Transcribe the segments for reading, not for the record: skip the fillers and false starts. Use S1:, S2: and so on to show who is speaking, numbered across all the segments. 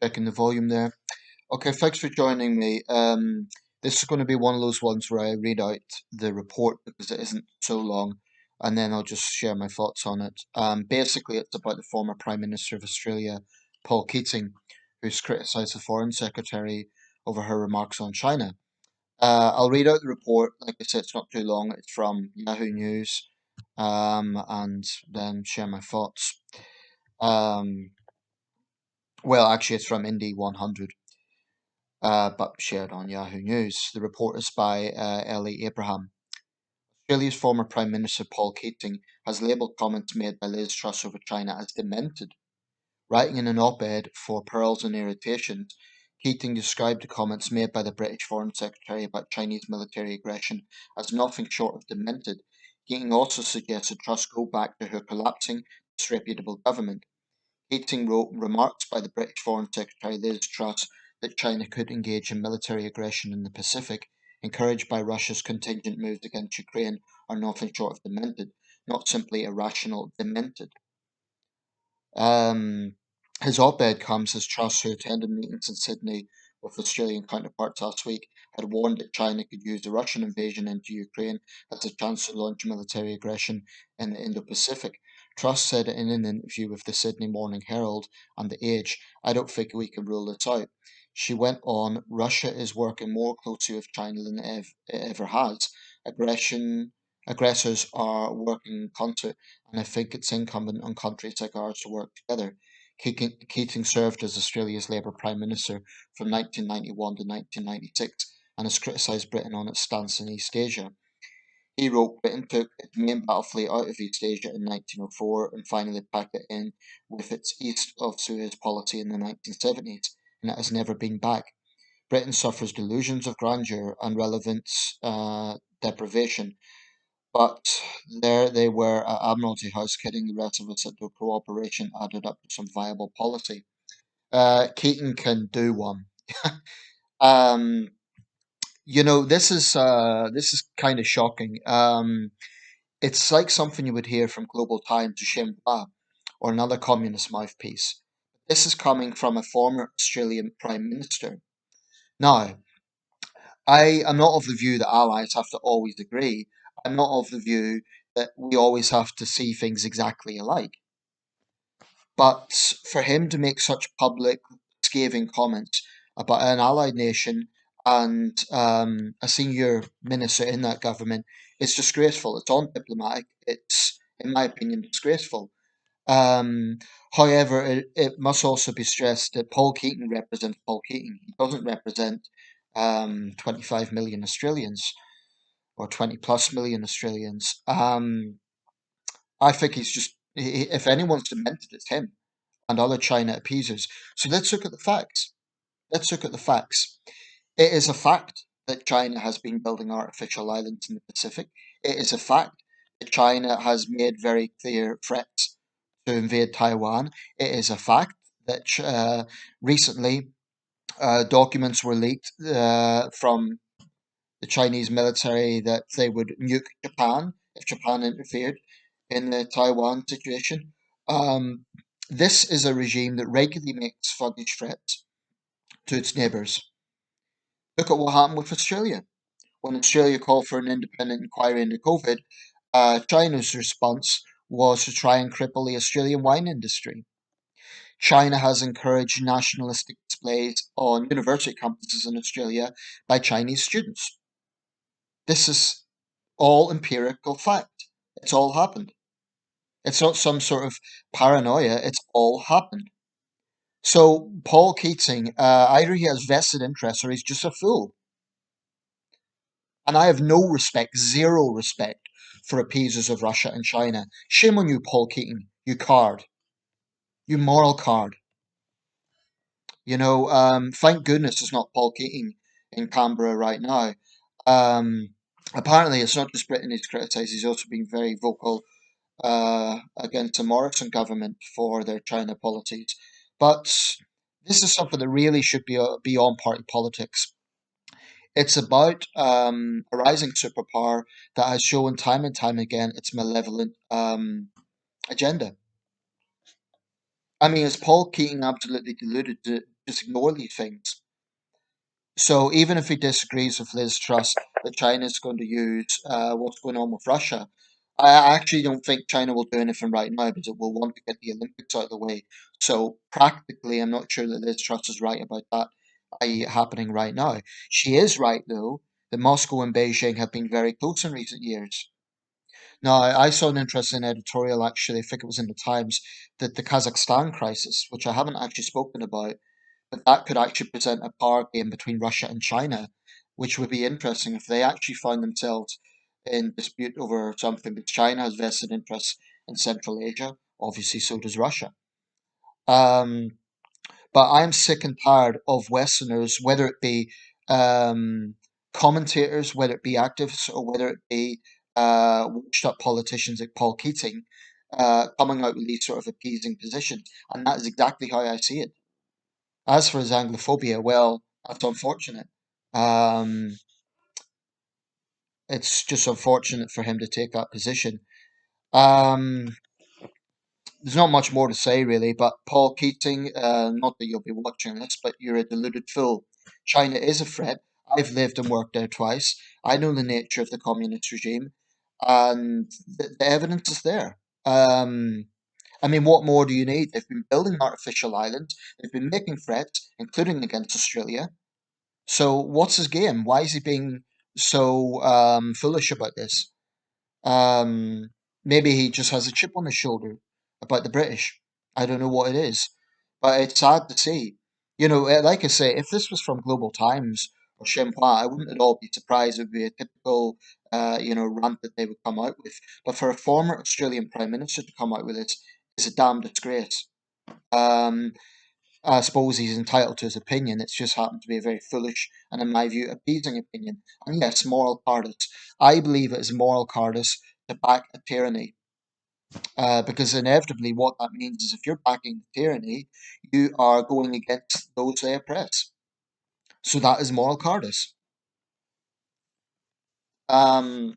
S1: Checking the volume there. Okay, thanks for joining me. This is going to be one of those ones where I read out the report because it isn't so long, and then I'll just share my thoughts on it. Basically, it's about the former Prime Minister of Australia, Paul Keating, who's criticised the Foreign Secretary over her remarks on China. I'll read out the report. Like I said, it's not too long. It's from Yahoo News, and then share my thoughts. Um, well, actually, it's from Indy 100. But shared on Yahoo News. The report is by Ellie Abraham. Australia's former Prime Minister Paul Keating has labelled comments made by Liz Truss over China as demented. Writing in an op-ed for Pearls and Irritations, Keating described the comments made by the British Foreign Secretary about Chinese military aggression as nothing short of demented. Keating also suggested Truss go back to her collapsing, disreputable government. Keating wrote remarks by the British Foreign Secretary Liz Truss that China could engage in military aggression in the Pacific, encouraged by Russia's contingent moves against Ukraine, are nothing short of demented, not simply irrational, demented. His op-ed comes as Truss, who attended meetings in Sydney with Australian counterparts last week, had warned that China could use the Russian invasion into Ukraine as a chance to launch military aggression in the Indo-Pacific. Truss said in an interview with the Sydney Morning Herald and The Age, "I don't think we can rule this out." She went on, "Russia is working more closely with China than it ever has. Aggressors are working in concert, and I think it's incumbent on countries like ours to work together." Keating served as Australia's Labour Prime Minister from 1991 to 1996 and has criticised Britain on its stance in East Asia. He wrote, "Britain took its main battle fleet out of East Asia in 1904 and finally packed it in with its East of Suez policy in the 1970s, and it has never been back. Britain suffers delusions of grandeur and relevance deprivation, but there they were at Admiralty House kidding the rest of us that their cooperation added up to some viable policy." Keating can do one. Um, this is kind of shocking. It's like something you would hear from Global Times or Xinhua or another communist mouthpiece. This is coming from a former Australian Prime Minister. Now, I am not of the view that allies have to always agree. I'm not of the view that we always have to see things exactly alike. But for him to make such public, scathing comments about an allied nation and a senior minister in that government is disgraceful. It's undiplomatic. It's, in my opinion, disgraceful. Um, However, it must also be stressed that Paul Keating represents Paul Keating. He doesn't represent 25 million Australians or 20 plus million Australians. I think he's just, if anyone's demented, it's him and other China appeasers. So let's look at the facts. Let's look at the facts. It is a fact that China has been building artificial islands in the Pacific. It is a fact that China has made very clear threats to invade Taiwan. It is a fact that recently documents were leaked from the Chinese military that they would nuke Japan if Japan interfered in the Taiwan situation. Um, this is a regime that regularly makes sluggish threats to its neighbours. Look at what happened with Australia. When Australia called for an independent inquiry into COVID, China's response was to try and cripple the Australian wine industry. China has encouraged nationalistic displays on university campuses in Australia by Chinese students. This is all empirical fact. It's all happened. It's not some sort of paranoia. It's all happened. So Paul Keating, either he has vested interests or he's just a fool. And I have no respect, zero respect for appeasers of Russia and China. Shame on you, Paul Keating, you card, you moral card. Thank goodness it's not Paul Keating in Canberra right now. Um, Apparently, it's not just Britain he's criticised, he's also been very vocal against the Morrison government for their China policies. But this is something that really should be beyond party politics. It's about a rising superpower that has shown time and time again its malevolent agenda. I mean, is Paul Keating absolutely deluded? just ignore these things. So even if he disagrees with Liz Truss that China is going to use what's going on with Russia, I actually don't think China will do anything right now because it will want to get the Olympics out of the way. So practically, I'm not sure that Liz Truss is right about that happening right now. She is right, though, that Moscow and Beijing have been very close in recent years. Now, I saw an interesting editorial, actually, I think it was in the Times, that the Kazakhstan crisis, which I haven't actually spoken about, but that could actually present a power game between Russia and China, which would be interesting if they actually find themselves in dispute over something, because China has vested interests in Central Asia. Obviously, so does Russia. Um, but I'm sick and tired of Westerners, whether it be um, commentators, whether it be activists, or whether it be washed up politicians like Paul Keating, coming out with these sort of appeasing positions. And that is exactly how I see it. As for his Anglophobia, well, that's unfortunate. Um, it's just unfortunate for him to take that position. Um, there's not much more to say, really, but Paul Keating, not that you'll be watching this, but you're a deluded fool. China is a threat. I've lived and worked there twice. I know the nature of the communist regime, and the evidence is there. I mean, what more do you need? They've been building artificial islands, they've been making threats, including against Australia. So what's his game? Why is he being so foolish about this? Um, maybe he just has a chip on his shoulder about the British. I don't know what it is, but it's sad to see. Like I say, if this was from Global Times or Xinhua, I wouldn't at all be surprised. It would be a typical, rant that they would come out with. But for a former Australian Prime Minister to come out with this is a damn disgrace. Um, I suppose he's entitled to his opinion. It's just happened to be a very foolish and, in my view, appeasing opinion. And yes, moral cowardice. I believe it is moral cowardice to back a tyranny, because inevitably what that means is if you're backing the tyranny, you are going against those they oppress. So that is moral cowardice. Um,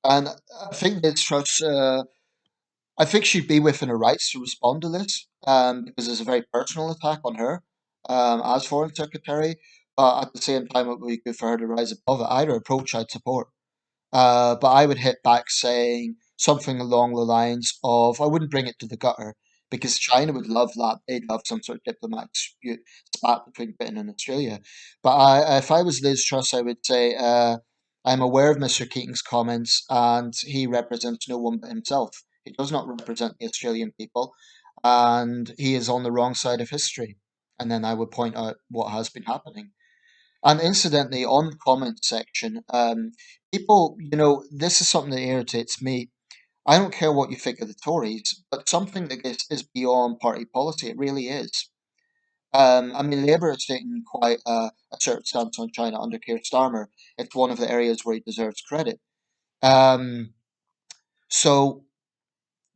S1: and I think Liz Truss, I think she'd be within her rights to respond to this, because it's a very personal attack on her as Foreign Secretary. But at the same time, it would be good for her to rise above it. Either approach I'd support. But I would hit back saying something along the lines of I wouldn't bring it to the gutter because China would love that. They'd love some sort of diplomatic spat between Britain and Australia. But if I was Liz Truss, I would say I'm aware of Mr. Keating's comments and he represents no one but himself. He does not represent the Australian people and he is on the wrong side of history. And then I would point out what has been happening. And incidentally, on the comment section, people, this is something that irritates me. I don't care what you think of the Tories, but something that is beyond party policy. It really is. I mean, Labour is taking quite a certain stance on China under Keir Starmer. It's one of the areas where he deserves credit. Um, so,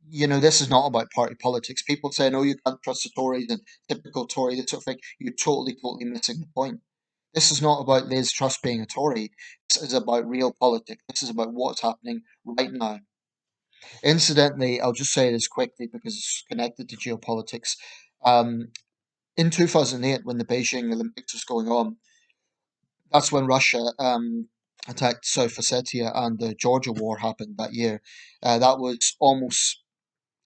S1: this is not about party politics. People say, no, you can't trust the Tories and typical Tory, that sort of thing. You're totally, totally missing the point. This is not about Liz Truss being a Tory. This is about real politics. This is about what's happening right now. Incidentally, I'll just say this quickly because it's connected to geopolitics. Um, in 2008, when the Beijing Olympics was going on, that's when Russia attacked South Ossetia and the Georgia War happened that year. That was almost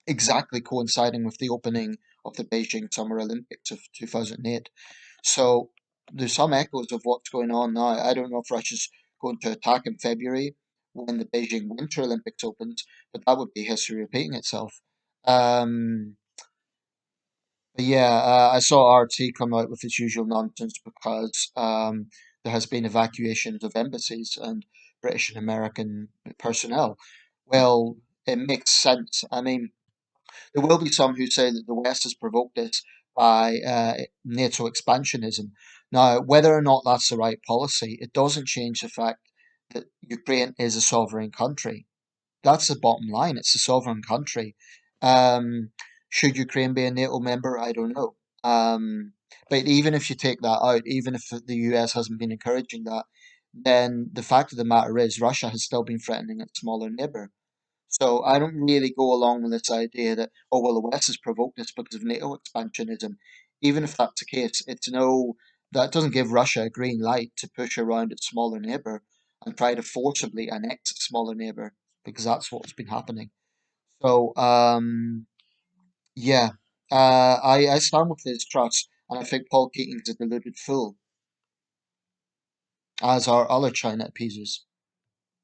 S1: exactly coinciding with the opening of the Beijing Summer Olympics of 2008. So there's some echoes of what's going on now. I don't know if Russia's going to attack in February when the Beijing Winter Olympics opens, but that would be history repeating itself. Um, but yeah, I saw RT come out with its usual nonsense because there has been evacuations of embassies and British and American personnel. Well, it makes sense. I mean, there will be some who say that the West has provoked this by NATO expansionism. Now, whether or not that's the right policy, it doesn't change the fact that Ukraine is a sovereign country. That's the bottom line. It's a sovereign country. Um, should Ukraine be a NATO member? I don't know. But even if you take that out, even if the US hasn't been encouraging that, then the fact of the matter is Russia has still been threatening its smaller neighbor. So I don't really go along with this idea that, oh, well, the West has provoked this because of NATO expansionism. Even if that's the case, that doesn't give Russia a green light to push around its smaller neighbor and try to forcibly annex its smaller neighbor, because that's what's been happening. So, yeah, I stand with Liz Truss, and I think Paul Keating's a deluded fool, as are other China appeasers.